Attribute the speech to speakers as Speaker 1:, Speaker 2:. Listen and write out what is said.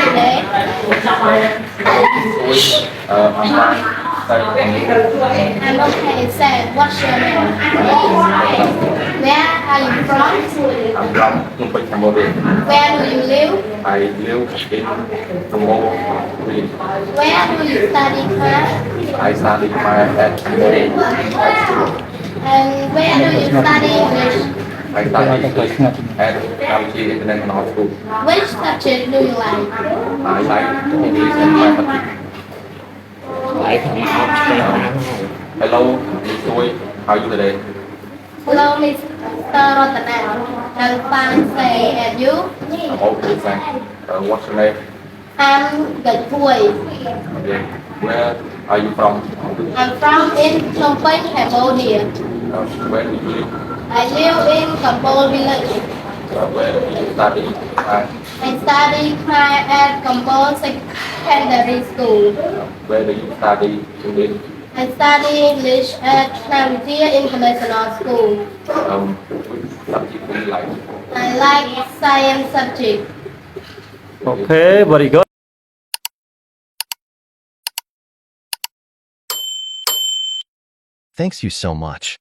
Speaker 1: today?
Speaker 2: I'm fine. Thank
Speaker 1: I'm okay, Sam. What's your name? Where are you from?
Speaker 2: I'm from Phnom Penh, Cambodia.
Speaker 1: Where do you live?
Speaker 2: I live in Cambodia.
Speaker 1: Where do you study class?
Speaker 2: I study my at Cambodia High School.
Speaker 1: And where do you study English?
Speaker 2: I study English at Cambodia International School.
Speaker 1: Which subject do you like?
Speaker 2: I like English and mathematics.
Speaker 3: หลายคำครับใช่ไหม
Speaker 2: Hello, Miss Choi. How are you today?
Speaker 1: Hello, Mr. Rotana. I'm fine, say, and you?
Speaker 2: I'm okay, thanks. What's your name?
Speaker 1: I'm Gatui.
Speaker 2: Okay. Where are you from?
Speaker 1: I'm from in Phnom Penh, Cambodia.
Speaker 2: Where do you live?
Speaker 1: I live in Kampol village.
Speaker 2: Where do you study?
Speaker 1: I study Khmer at Kampol Secondary School.
Speaker 2: Where do you study English?
Speaker 1: I study English at Namibia International School.
Speaker 2: Which subject do you like?
Speaker 1: I like science subject.
Speaker 4: Okay, very good.
Speaker 5: Thanks you so much.